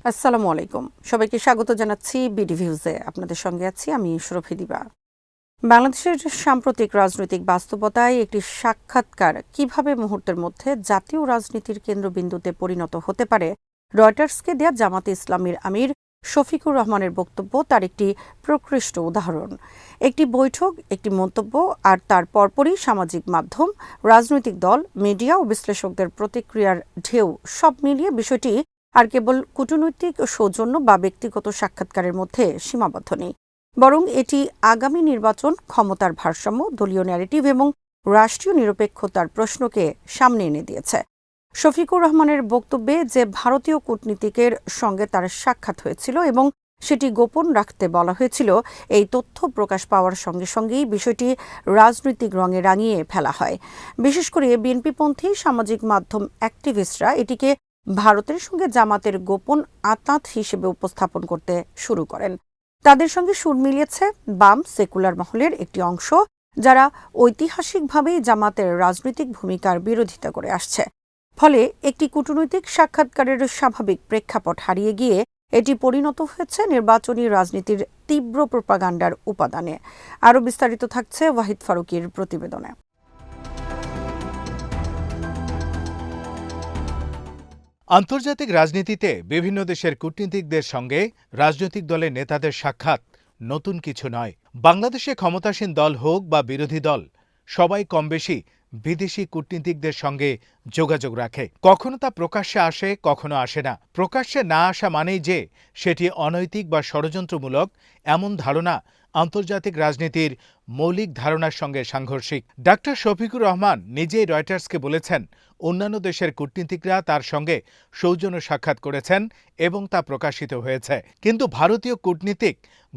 আসসালামু আলাইকুম। সবাইকে স্বাগত জানাচ্ছি বিডি ভিউজে। আপনাদের সঙ্গে আছি আমি সুরভি দিবা। বাংলাদেশের সাম্প্রতিক রাজনৈতিক বাস্তবতায় একটি সাক্ষাৎকার কিভাবে মুহূর্তের মধ্যে জাতীয় রাজনীতির কেন্দ্রবিন্দুতে পরিণত হতে পারে, রয়টার্সকে দেয়া জামাতে ইসলামীর আমির শফিকুর রহমানের বক্তব্য তার একটি প্রকৃষ্ট উদাহরণ। একটি বৈঠক, একটি মন্তব্য আর তার পরপরই সামাজিক মাধ্যম, রাজনৈতিক দল, মিডিয়া ও বিশ্লেষকদের প্রতিক্রিয়ার ঢেউ, সব মিলিয়ে বিষয়টি আর কেবল কূটনৈতিক সৌজন্য বা ব্যক্তিগত সাক্ষাৎকারের মধ্যে সীমাবদ্ধ নেই, বরং এটি আগামী নির্বাচন, ক্ষমতার ভারসাম্য, দলীয় ন্যারেটিভ এবং রাষ্ট্রীয় নিরপেক্ষতার প্রশ্নকে সামনে এনে দিয়েছে। শফিকুর রহমানের বক্তব্যে যে ভারতীয় কূটনীতিকের সঙ্গে তার সাক্ষাৎ হয়েছিল এবং সেটি গোপন রাখতে বলা হয়েছিল, এই তথ্য প্রকাশ পাওয়ার সঙ্গে সঙ্গেই বিষয়টি রাজনৈতিক রঙে রাঙিয়ে ফেলা হয়। বিশেষ করে বিএনপিপন্থী সামাজিক মাধ্যম অ্যাক্টিভিস্টরা এটিকে ভারতের সঙ্গে জামাতের গোপন আঁতাত হিসেবে উপস্থাপন করতে শুরু করেন। তাদের সঙ্গে সুর মিলিয়েছে বাম সেকুলার মহলের একটি অংশ, যারা ঐতিহাসিকভাবেই জামাতের রাজনৈতিক ভূমিকার বিরোধিতা করে আসছে। ফলে একটি কূটনৈতিক সাক্ষাৎকারের স্বাভাবিক প্রেক্ষাপট হারিয়ে গিয়ে এটি পরিণত হয়েছে নির্বাচনী রাজনীতির তীব্র প্রোপাগান্ডার উপাদানে। আরও বিস্তারিত থাকছে ওয়াহিদ ফারুকীর প্রতিবেদনে। আন্তর্জাতিক রাজনীতিতে বিভিন্ন দেশের কূটনীতিকদের সঙ্গে রাজনৈতিক দলের নেতাদের সাক্ষাৎ নতুন কিছু নয়। বাংলাদেশে ক্ষমতাসীন দল হোক বা বিরোধী দল, সবাই কমবেশি বিদেশি কূটনীতিকদের সঙ্গে যোগাযোগ রাখে। কখনো তা প্রকাশ্যে আসে, কখনো আসে না। প্রকাশ্যে না আসা মানেই যে সেটি অনৈতিক বা ষড়যন্ত্রমূলক, এমন ধারণা আন্তর্জাতিক রাজনীতির মৌলিক ধারণার সঙ্গে সাংঘর্ষিক। ডাক্তার শফিকুর রহমান নিজেই রয়টার্সকে বলেছেন, অন্যান্য দেশের কূটনীতিকরা তার সঙ্গে সৌজন্য সাক্ষাৎ করেছেন এবং তা প্রকাশিত হয়েছে, কিন্তু ভারতীয় কূটনীতিক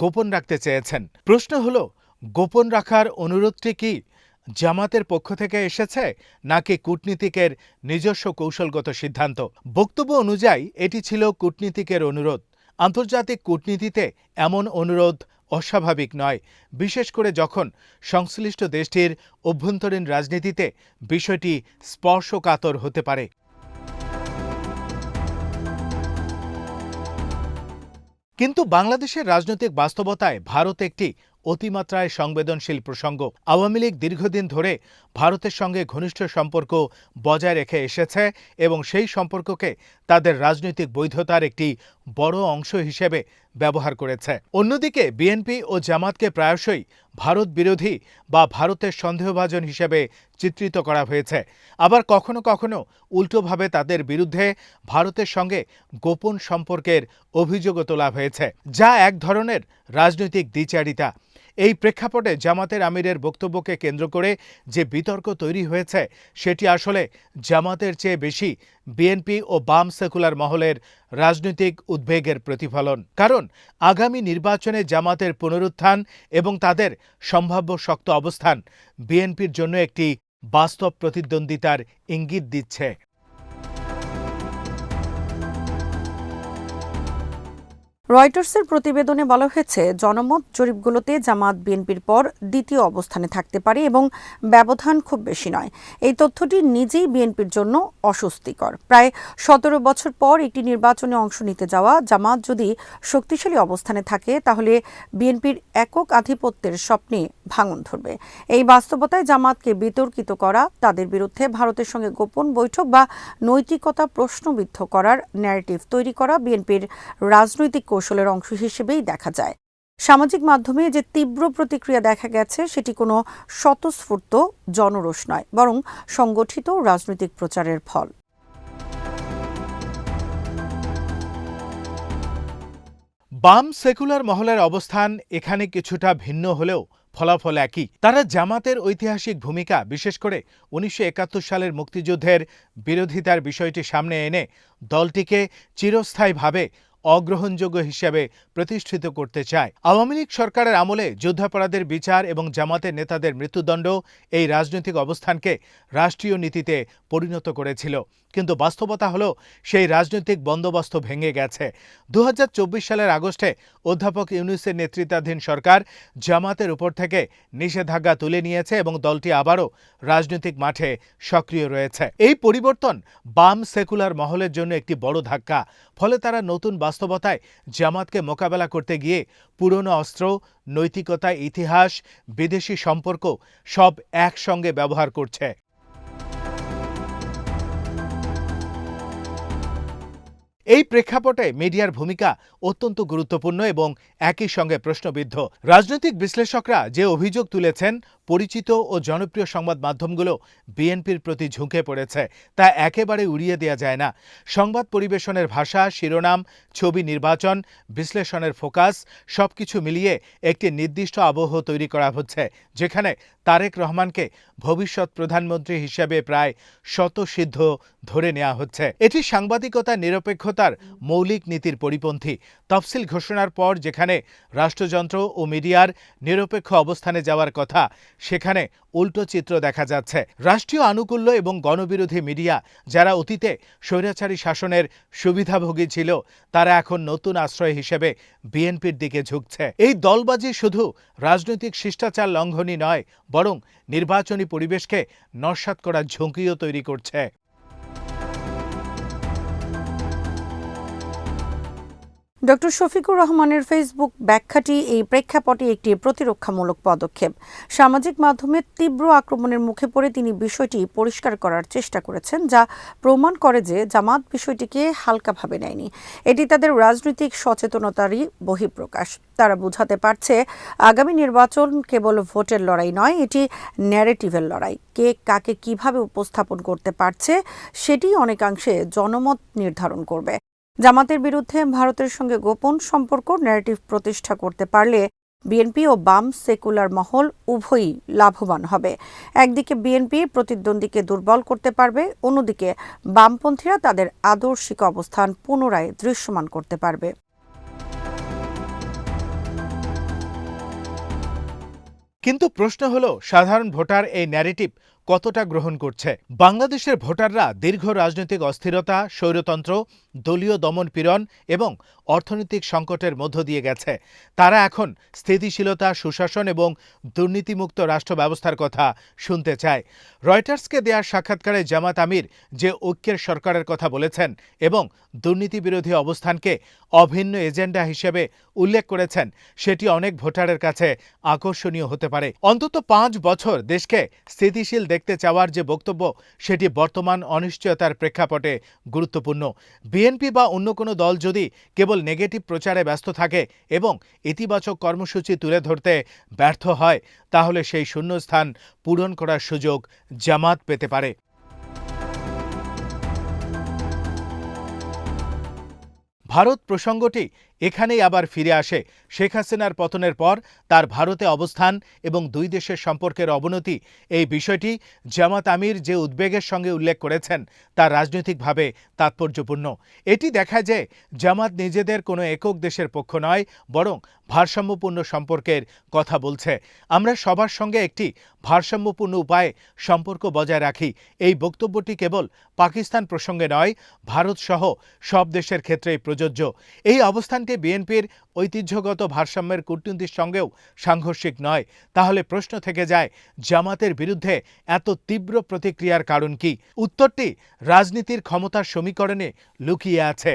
গোপন রাখতে চেয়েছেন। প্রশ্ন হল, গোপন রাখার অনুরোধটি কি জামাতের পক্ষ থেকে এসেছে নাকি কূটনীতিকের নিজস্ব কৌশলগত সিদ্ধান্ত? বক্তব্য অনুযায়ী এটি ছিল কূটনীতিকের অনুরোধ। আন্তর্জাতিক কূটনীতিতে এমন অনুরোধ অস্বাভাবিক নয়, বিশেষ করে যখন সংশ্লিষ্ট দেশটির অভ্যন্তরীণ রাজনীতিতে বিষয়টি স্পর্শকাতর হতে পারে। কিন্তু বাংলাদেশের রাজনৈতিক বাস্তবতায় ভারত একটি অতিমাত্রায় সংবেদনশীল প্রসঙ্গ। আওয়ামী লীগ দীর্ঘদিন ধরে ভারতের সঙ্গে ঘনিষ্ঠ সম্পর্ক বজায় রেখে এসেছে এবং সেই সম্পর্ককে তাদের রাজনৈতিক বৈধতার একটি বড় অংশ হিসেবে ব্যবহার করেছে। অন্যদিকে বিএনপি ও জামাতকে প্রায়শই ভারত বিরোধী বা ভারতের সন্দেহভাজন হিসেবে চিত্রিত করা হয়েছে। আবার কখনো কখনো উল্টোভাবে তাদের বিরুদ্ধে ভারতের সঙ্গে গোপন সম্পর্কের অভিযোগও তোলা হয়েছে, যা এক ধরনের রাজনৈতিক দ্বিচারিতা। এই প্রেক্ষাপটে জামাতের আমিরের বক্তব্যকে কেন্দ্র করে যে বিতর্ক তৈরি হয়েছে, সেটি আসলে জামাতের চেয়ে বেশি বিএনপি ও বাম সেকুলার মহলের রাজনৈতিক উদ্বেগের প্রতিফলন। কারণ আগামী নির্বাচনে জামাতের পুনরুত্থান এবং তাদের সম্ভাব্য শক্ত অবস্থান বিএনপির জন্য একটি বাস্তব প্রতিদ্বন্দ্বিতার ইঙ্গিত দিচ্ছে। রয়টার্সের প্রতিবেদনে বলা হয়েছে, জনমত জরিপগুলোতে জামাত বিএনপির পর দ্বিতীয় অবস্থানে থাকতে পারে এবং ব্যবধান খুব বেশি নয়। এই তথ্যটি নিজেই বিএনপির জন্য অস্বস্তিকর। প্রায় ১৭ বছর পর একটি নির্বাচনে অংশ নিতে যাওয়া জামাত যদি শক্তিশালী অবস্থানে থাকে, তাহলে বিএনপির একক আধিপত্যের স্বপ্নে ভাঙন ধরবে। এই বাস্তবতায় জামাতকে বিতর্কিত করা, তাদের বিরুদ্ধে ভারতের সঙ্গে গোপন বৈঠক বা নৈতিকতা প্রশ্নবিদ্ধ করার ন্যারেটিভ তৈরি করা বিএনপির রাজনৈতিক কৌশলের অংশ হিসেবেই দেখা যায়। সামাজিক মাধ্যমে যে তীব্র প্রতিক্রিয়া দেখা গেছে, সেটি কোনো স্বতঃস্ফূর্ত জনরোষ নয়, বরং সংগঠিত রাজনৈতিক প্রচারের ফল। বাম সেকুলার মহলের অবস্থান এখানে কিছুটা ভিন্ন হলেও ফলাফল একই। তারা জামাতের ঐতিহাসিক ভূমিকা, বিশেষ করে ১৯৭১ সালের মুক্তিযুদ্ধের বিরোধিতার বিষয়টি সামনে এনে দলটিকে চিরস্থায়ীভাবে অগ্রহণযোগ্য হিসেবে প্রতিষ্ঠিত করতে চায়। আওয়ামী লীগ সরকারের আমলে যুদ্ধাপরাধের বিচার এবং জামাতের নেতাদের মৃত্যুদণ্ড এই রাজনৈতিক অবস্থানকে রাষ্ট্রীয় নীতিতে পরিণত করেছিল। কিন্তু বাস্তবতা হলো সেই রাজনৈতিক বন্দোবস্ত ভেঙে গেছে। 2024 সালের আগস্টে অধ্যাপক ইউনূসের নেতৃত্বাধীন সরকার জামাতের উপর থেকে নিষেধাজ্ঞা তুলে নিয়েছে এবং দলটি আবারও রাজনৈতিক মাঠে সক্রিয় রয়েছে। এই পরিবর্তন বাম সেকুলার মহলের জন্য একটি বড় ধাক্কা। ফলে তারা নতুন বাস্তবতায় জামাতকে মোকাবেলা করতে গিয়ে পুরনো অস্ত্র, নৈতিকতা, ইতিহাস, বিদেশি সম্পর্ক সব একসঙ্গে ব্যবহার করছে। এই প্রেক্ষাপটে মিডিয়ার ভূমিকা অত্যন্ত গুরুত্বপূর্ণ এবং একই সঙ্গে প্রশ্নবিদ্ধ। রাজনৈতিক বিশ্লেষকরা যে অভিযোগ তুলেছেন, পরিচিত ও জনপ্রিয় সংবাদ মাধ্যমগুলো বিএনপির প্রতি ঝুঁকে পড়েছে, তা একেবারে উড়িয়ে দেওয়া যায় না। সংবাদ পরিবেশনের ভাষা, শিরোনাম, ছবি, নির্বাচন, বিশ্লেষণের ফোকাস সবকিছু মিলিয়ে একটি নির্দিষ্ট আবহ তৈরি করা হচ্ছে, যেখানে তারেক রহমানকে ভবিষ্যৎ প্রধানমন্ত্রী হিসেবে প্রায় স্বতঃসিদ্ধ ধরে নেওয়া হচ্ছে। এটি সাংবাদিকতার নিরপেক্ষতার মৌলিক নীতির পরিপন্থী। তফসিল ঘোষণার পর যেখানে রাষ্ট্রযন্ত্র ও মিডিয়ার নিরপেক্ষ অবস্থানে যাওয়ার কথা, সেখানে উল্টো চিত্র দেখা যাচ্ছে। রাষ্ট্রীয় আনুকূল্য এবং গণবিরোধী মিডিয়া, যারা অতীতে স্বৈরাচারী শাসনের সুবিধাভোগী ছিল, তারা এখন নতুন আশ্রয় হিসেবে বিএনপির দিকে ঝুঁকছে। এই দলবাজি শুধু রাজনৈতিক শিষ্টাচার লঙ্ঘনই নয়, বরং নির্বাচনী পরিবেশকে নস্যাৎ করার ঝুঁকিও তৈরি করছে। ডক্টর শফিকুর রহমানের ফেসবুক ব্যাখ্যাটি এই প্রেক্ষাপটে একটি প্রতিরক্ষামূলক পদক্ষেপ। সামাজিক মাধ্যমে তীব্র আক্রমণের মুখে পড়ে তিনি বিষয়টি পরিষ্কার করার চেষ্টা করেছেন, যা প্রমাণ করে যে জামাত বিষয়টিকে হালকাভাবে নেয়নি। এটি তাদের রাজনৈতিক সচেতনতারই বহিঃপ্রকাশ। তারা বোঝাতে পারছে আগামী নির্বাচন কেবল ভোটের লড়াই নয়, এটি ন্যারেটিভের লড়াই। কে কাকে কিভাবে উপস্থাপন করতে পারছে সেটি অনেকাংশে জনমত নির্ধারণ করবে। জামাতের বিরুদ্ধে ভারতের সঙ্গে গোপন সম্পর্ক ন্যারেটিভ প্রতিষ্ঠা করতে পারলে বিএনপি ও বাম সেকুলার মহল উভয়ই লাভবান হবে। একদিকে বিএনপি প্রতিদ্বন্দ্বীকে দুর্বল করতে পারবে, অন্যদিকে বামপন্থীরা তাদের আদর্শিক অবস্থান পুনরায় দৃশ্যমান করতে পারবে। কিন্তু প্রশ্ন হলো, সাধারণ ভোটার এই ন্যারেটিভ কতটা গ্রহণ করছে? বাংলাদেশের ভোটাররা দীর্ঘ রাজনৈতিক অস্থিরতা, স্বৈরতন্ত্র, দলীয় দমনপীড়ন এবং অর্থনৈতিক সংকটের মধ্য দিয়ে গেছে। তারা এখন স্থিতিশীলতা, সুশাসন এবং দুর্নীতিমুক্ত রাষ্ট্র ব্যবস্থার কথা শুনতে চায়। রয়টার্সকে দেয়া সাক্ষাৎকারে জামাত আমির যে ঐক্যের সরকারের কথা বলেছেন এবং দুর্নীতিবিরোধী অবস্থানকে অভিন্ন এজেন্ডা হিসেবে উল্লেখ করেছেন, সেটি অনেক ভোটারের কাছে আকর্ষণীয় হতে পারে। অন্তত 5 বছর দেশকে স্থিতিশীল দেখতে চাওয়ার যে বক্তব্য, সেটি বর্তমান অনিশ্চয়তার প্রেক্ষাপটে গুরুত্বপূর্ণ। বিএনপি বা অন্য কোনো দল যদি কেবল নেগেটিভ প্রচারে ব্যস্ত থাকে এবং ইতিবাচক কর্মসূচি তুলে ধরতে ব্যর্থ হয়, তাহলে সেই শূন্যস্থান পূরণ করার সুযোগ জামাত পেতে পারে। ভারত প্রসঙ্গটি এখানেই আবার ফিরে আসে। শেখ হাসিনার পতনের পর তার ভারতে অবস্থান এবং দুই দেশের সম্পর্কের অবনতি, এই বিষয়টি জামাত আমির যে উদ্বেগের সঙ্গে উল্লেখ করেছেন, তা রাজনৈতিকভাবে তাৎপর্যপূর্ণ। এটি দেখায় যে জামাত নিজেদের কোনো একক দেশের পক্ষ নয়, বরং ভারসাম্যপূর্ণ সম্পর্কের কথা বলছে। আমরা সবার সঙ্গে একটি ভারসাম্যপূর্ণ উপায়ে সম্পর্ক বজায় রাখি, এই বক্তব্যটি কেবল পাকিস্তান প্রসঙ্গে নয়, ভারতসহ সব দেশের ক্ষেত্রেই প্রযোজ্য। এই অবস্থানটি বিএনপির ঐতিহ্যগত ভারসাম্যের কূটনীতির সঙ্গেও সাংঘর্ষিক নয়। তাহলে প্রশ্ন থেকে যায়, জামাতের বিরুদ্ধে এত তীব্র প্রতিক্রিয়ার কারণ কি? উত্তরটি রাজনীতির ক্ষমতার সমীকরণে লুকিয়ে আছে।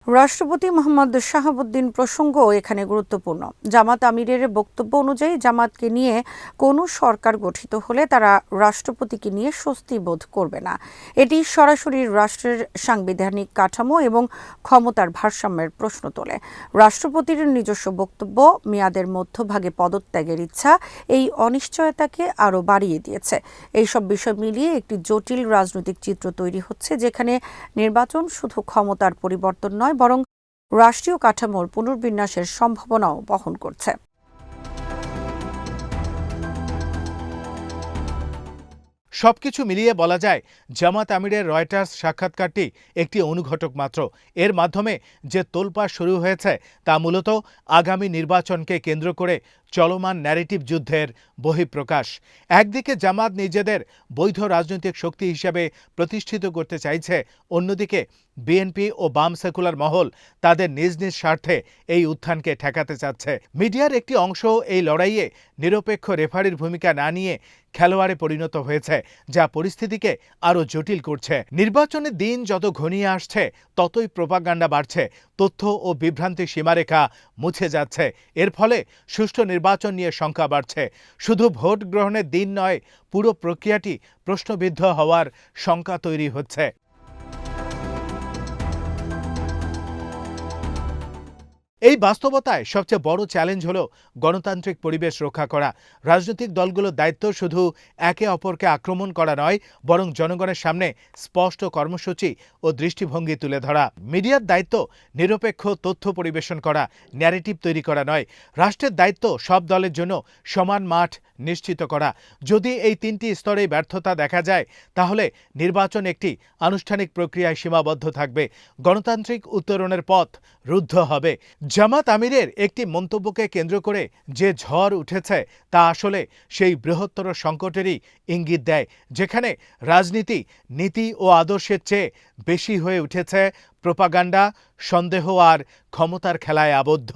রাষ্ট্রপতি মোহাম্মদ শাহাবুদ্দিন প্রসঙ্গ এখানে গুরুত্বপূর্ণ। জামাত আমিরের বক্তব্য অনুযায়ী জামাতকে নিয়ে কোনো সরকার গঠিত হলে তারা রাষ্ট্রপতিকে নিয়ে স্বস্তি বোধ করবে না। এটি সরাসরি রাষ্ট্রের সাংবিধানিক কাঠামো এবং ক্ষমতার ভারসাম্যের প্রশ্ন তোলে। রাষ্ট্রপতির নিজস্ব বক্তব্য, মেয়াদের মধ্যভাগে পদত্যাগের ইচ্ছা এই অনিশ্চয়তাকে আরও বাড়িয়ে দিয়েছে। এইসব বিষয় মিলিয়ে একটি জটিল রাজনৈতিক চিত্র তৈরি হচ্ছে, যেখানে নির্বাচন শুধু ক্ষমতার পরিবর্তন নয়, বরং রাষ্ট্রীয় কাঠামোর পুনর্বিন্যাসের সম্ভাবনাও বহন করছে। সবকিছু মিলিয়ে বলা যায় জামাত আমিরের রয়টার্স সাক্ষাৎকারটি একটি অনুঘটক মাত্র। এর মাধ্যমে যে তোলপাড় শুরু হয়েছে তা মূলত আগামী নির্বাচনকে কেন্দ্র করে চলমান ন্যারেটিভ যুদ্ধের বহিঃপ্রকাশ। একদিকে জামাত নিজেদের বৈধ রাজনৈতিক শক্তি হিসেবে প্রতিষ্ঠিত করতে চাইছে, অন্যদিকে বিএনপি ও বাম সেকুলার মহল তাদের নিজ নিজ স্বার্থে এই উত্থানকে ঠেকাতে চাচ্ছে। মিডিয়ার একটি অংশ এই লড়াইয়ে নিরপেক্ষ রেফারির ভূমিকা না নিয়ে খেলোয়াড়ে পরিণত হয়েছে, যা পরিস্থিতিকে আরও জটিল করছে। নির্বাচনের দিন যত ঘনিয়ে আসছে ততই প্রোপাগান্ডা বাড়ছে, তথ্য ও বিভ্রান্তির সীমারেখা মুছে যাচ্ছে। এর ফলে সুষ্ঠু নির্বাচন নিয়ে শঙ্কা বাড়ছে। শুধু ভোট গ্রহণের দিন নয়, পুরো প্রক্রিয়াটি প্রশ্নবিদ্ধ হওয়ার শঙ্কা তৈরি হচ্ছে। এই বাস্তবতায় সবচেয়ে বড় চ্যালেঞ্জ হলো গণতান্ত্রিক পরিবেশ রক্ষা করা। রাজনৈতিক দলগুলোর দায়িত্ব শুধু একে অপরকে আক্রমণ করা নয়, বরং জনগণের সামনে স্পষ্ট কর্মসূচি ও দৃষ্টিভঙ্গি তুলে ধরা। মিডিয়ার দায়িত্ব নিরপেক্ষ তথ্য পরিবেশন করা, ন্যারেটিভ তৈরি করা নয়। রাষ্ট্রের দায়িত্ব সব দলের জন্য সমান মাঠ নিশ্চিত করা। যদি এই তিনটি স্তরে ব্যর্থতা দেখা যায়, তাহলে নির্বাচন একটি আনুষ্ঠানিক প্রক্রিয়ায় সীমাবদ্ধ থাকবে, গণতান্ত্রিক উত্তরণের পথ রুদ্ধ হবে। জামাত আমিরের একটি মন্তব্যকে কেন্দ্র করে যে ঝড় উঠেছে তা আসলে সেই বৃহত্তর সংকটেরই ইঙ্গিত দেয়, যেখানে রাজনীতি নীতি ও আদর্শের চেয়ে বেশি হয়ে উঠেছে প্রোপাগান্ডা, সন্দেহ আর ক্ষমতার খেলায় আবদ্ধ।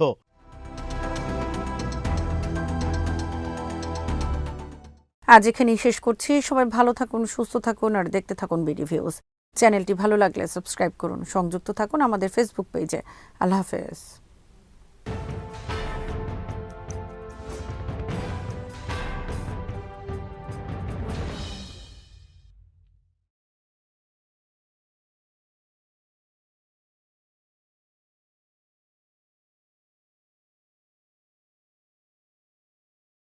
আজ এখানেই শেষ করছি। সবাই ভালো থাকুন, সুস্থ থাকুন আর দেখতে থাকুন বিডি ভিউজ। চ্যানেলটি ভালো লাগলে সাবস্ক্রাইব করুন, সংযুক্ত থাকুন আমাদের ফেসবুক পেজে। আল্লাহ হাফেজ।